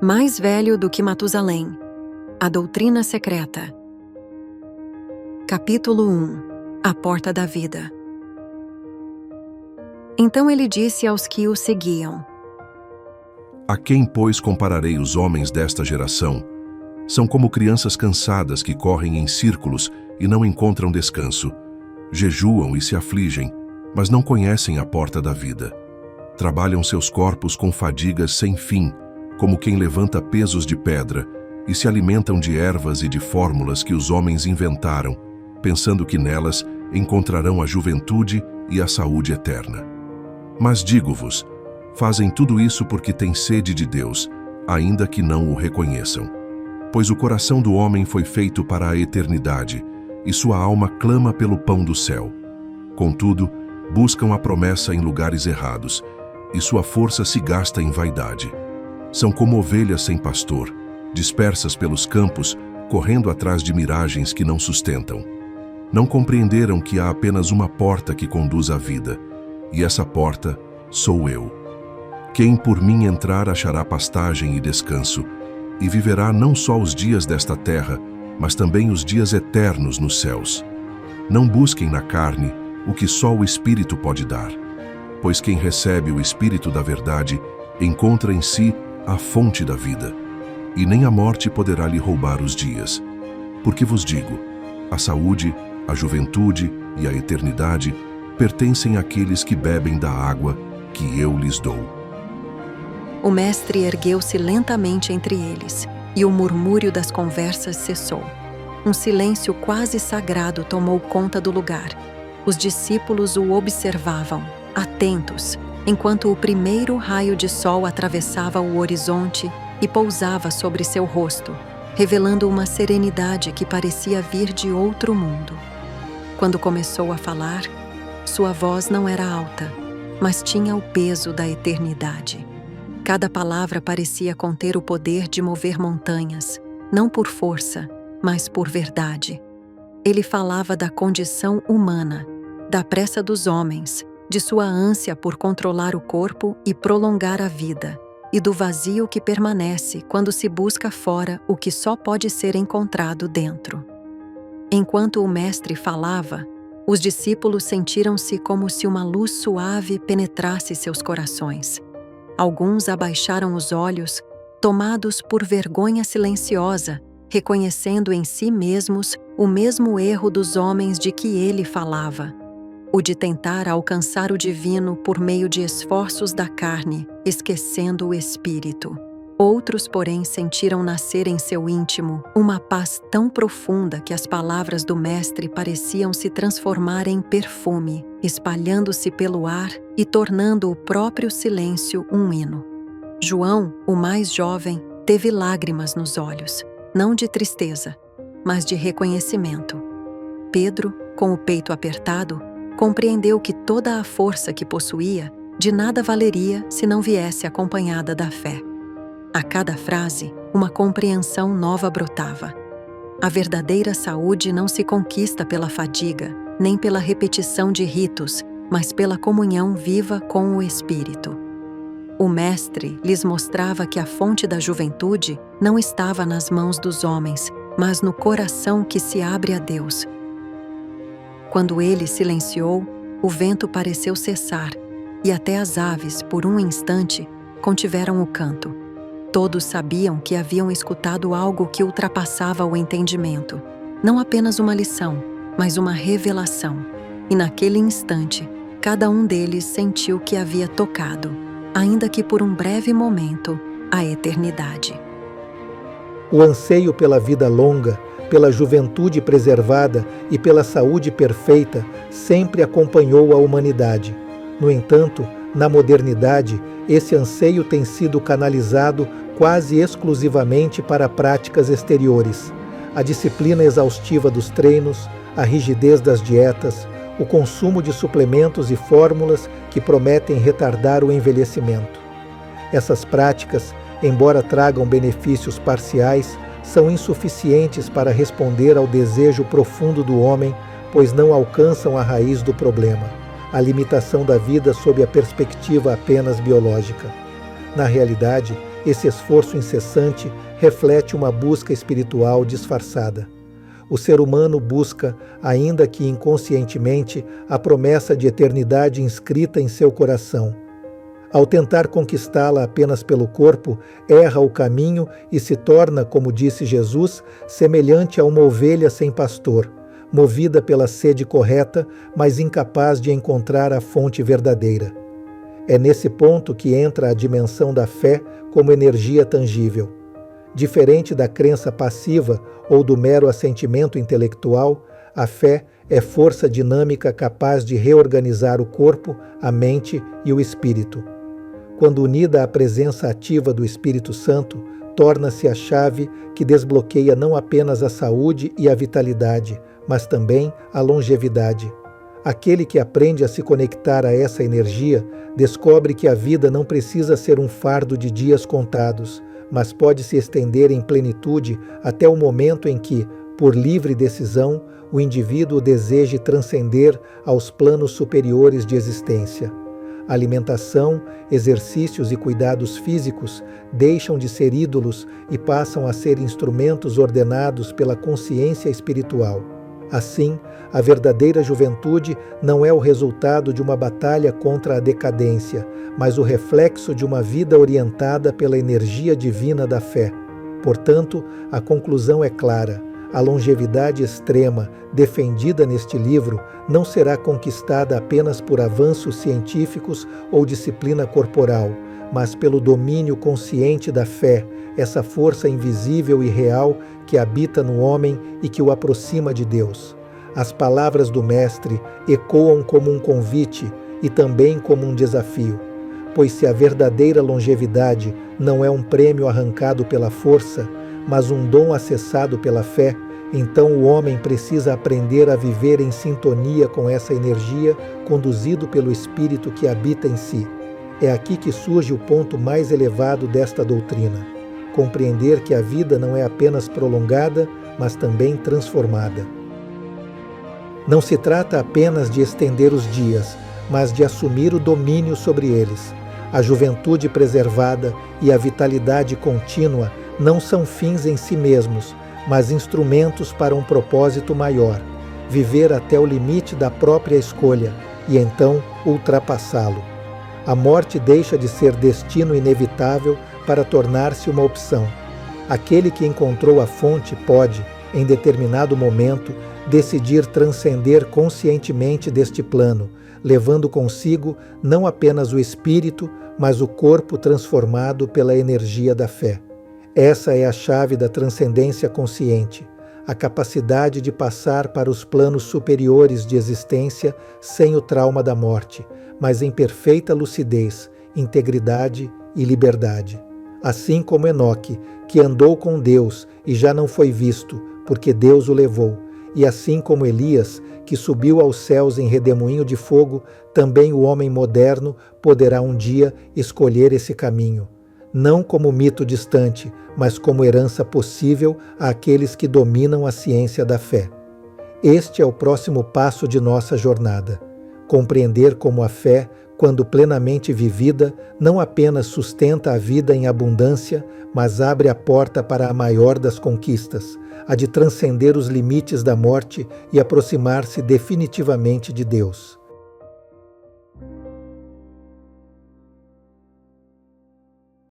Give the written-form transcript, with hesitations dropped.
Mais velho do que Matusalém. A doutrina secreta. Capítulo 1. A porta da vida. Então ele disse aos que o seguiam: A quem, pois, compararei os homens desta geração? São como crianças cansadas que correm em círculos e não encontram descanso. Jejuam e se afligem, mas não conhecem a porta da vida. Trabalham seus corpos com fadigas sem fim, como quem levanta pesos de pedra, e se alimentam de ervas e de fórmulas que os homens inventaram, pensando que nelas encontrarão a juventude e a saúde eterna. Mas digo-vos, fazem tudo isso porque têm sede de Deus, ainda que não o reconheçam. Pois o coração do homem foi feito para a eternidade, e sua alma clama pelo pão do céu. Contudo, buscam a promessa em lugares errados, e sua força se gasta em vaidade. São como ovelhas sem pastor, dispersas pelos campos, correndo atrás de miragens que não sustentam. Não compreenderam que há apenas uma porta que conduz à vida, e essa porta sou eu. Quem por mim entrar achará pastagem e descanso, e viverá não só os dias desta terra, mas também os dias eternos nos céus. Não busquem na carne o que só o Espírito pode dar, pois quem recebe o Espírito da verdade encontra em si a fonte da vida, e nem a morte poderá lhe roubar os dias. Porque vos digo, a saúde, a juventude e a eternidade pertencem àqueles que bebem da água que eu lhes dou. O mestre ergueu-se lentamente entre eles, e o murmúrio das conversas cessou. Um silêncio quase sagrado tomou conta do lugar. Os discípulos o observavam, atentos, enquanto o primeiro raio de sol atravessava o horizonte e pousava sobre seu rosto, revelando uma serenidade que parecia vir de outro mundo. Quando começou a falar, sua voz não era alta, mas tinha o peso da eternidade. Cada palavra parecia conter o poder de mover montanhas, não por força, mas por verdade. Ele falava da condição humana, da pressa dos homens, de sua ânsia por controlar o corpo e prolongar a vida, e do vazio que permanece quando se busca fora o que só pode ser encontrado dentro. Enquanto o mestre falava, os discípulos sentiram-se como se uma luz suave penetrasse seus corações. Alguns abaixaram os olhos, tomados por vergonha silenciosa, reconhecendo em si mesmos o mesmo erro dos homens de que ele falava, o de tentar alcançar o divino por meio de esforços da carne, esquecendo o espírito. Outros, porém, sentiram nascer em seu íntimo uma paz tão profunda que as palavras do mestre pareciam se transformar em perfume, espalhando-se pelo ar e tornando o próprio silêncio um hino. João, o mais jovem, teve lágrimas nos olhos, não de tristeza, mas de reconhecimento. Pedro, com o peito apertado, compreendeu que toda a força que possuía de nada valeria se não viesse acompanhada da fé. A cada frase, uma compreensão nova brotava. A verdadeira saúde não se conquista pela fadiga, nem pela repetição de ritos, mas pela comunhão viva com o Espírito. O Mestre lhes mostrava que a fonte da juventude não estava nas mãos dos homens, mas no coração que se abre a Deus. Quando ele silenciou, o vento pareceu cessar, e até as aves, por um instante, contiveram o canto. Todos sabiam que haviam escutado algo que ultrapassava o entendimento, não apenas uma lição, mas uma revelação. E naquele instante, cada um deles sentiu que havia tocado, ainda que por um breve momento, a eternidade. O anseio pela vida longa, pela juventude preservada e pela saúde perfeita sempre acompanhou a humanidade. No entanto, na modernidade, esse anseio tem sido canalizado quase exclusivamente para práticas exteriores. A disciplina exaustiva dos treinos, a rigidez das dietas, o consumo de suplementos e fórmulas que prometem retardar o envelhecimento. Essas práticas, embora tragam benefícios parciais, são insuficientes para responder ao desejo profundo do homem, pois não alcançam a raiz do problema, a limitação da vida sob a perspectiva apenas biológica. Na realidade, esse esforço incessante reflete uma busca espiritual disfarçada. O ser humano busca, ainda que inconscientemente, a promessa de eternidade inscrita em seu coração. Ao tentar conquistá-la apenas pelo corpo, erra o caminho e se torna, como disse Jesus, semelhante a uma ovelha sem pastor, movida pela sede correta, mas incapaz de encontrar a fonte verdadeira. É nesse ponto que entra a dimensão da fé como energia tangível. Diferente da crença passiva ou do mero assentimento intelectual, a fé é força dinâmica capaz de reorganizar o corpo, a mente e o espírito. Quando unida à presença ativa do Espírito Santo, torna-se a chave que desbloqueia não apenas a saúde e a vitalidade, mas também a longevidade. Aquele que aprende a se conectar a essa energia descobre que a vida não precisa ser um fardo de dias contados, mas pode se estender em plenitude até o momento em que, por livre decisão, o indivíduo deseje transcender aos planos superiores de existência. Alimentação, exercícios e cuidados físicos deixam de ser ídolos e passam a ser instrumentos ordenados pela consciência espiritual. Assim, a verdadeira juventude não é o resultado de uma batalha contra a decadência, mas o reflexo de uma vida orientada pela energia divina da fé. Portanto, a conclusão é clara: a longevidade extrema defendida neste livro não será conquistada apenas por avanços científicos ou disciplina corporal, mas pelo domínio consciente da fé, essa força invisível e real que habita no homem e que o aproxima de Deus. As palavras do Mestre ecoam como um convite e também como um desafio, pois se a verdadeira longevidade não é um prêmio arrancado pela força, mas um dom acessado pela fé, então o homem precisa aprender a viver em sintonia com essa energia, conduzido pelo Espírito que habita em si. É aqui que surge o ponto mais elevado desta doutrina: compreender que a vida não é apenas prolongada, mas também transformada. Não se trata apenas de estender os dias, mas de assumir o domínio sobre eles. A juventude preservada e a vitalidade contínua não são fins em si mesmos, mas instrumentos para um propósito maior: viver até o limite da própria escolha e então ultrapassá-lo. A morte deixa de ser destino inevitável para tornar-se uma opção. Aquele que encontrou a fonte pode, em determinado momento, decidir transcender conscientemente deste plano, levando consigo não apenas o espírito, mas o corpo transformado pela energia da fé. Essa é a chave da transcendência consciente, a capacidade de passar para os planos superiores de existência sem o trauma da morte, mas em perfeita lucidez, integridade e liberdade. Assim como Enoque, que andou com Deus e já não foi visto, porque Deus o levou, e assim como Elias, que subiu aos céus em redemoinho de fogo, também o homem moderno poderá um dia escolher esse caminho, não como mito distante, mas como herança possível àqueles que dominam a ciência da fé. Este é o próximo passo de nossa jornada: compreender como a fé, quando plenamente vivida, não apenas sustenta a vida em abundância, mas abre a porta para a maior das conquistas, a de transcender os limites da morte e aproximar-se definitivamente de Deus.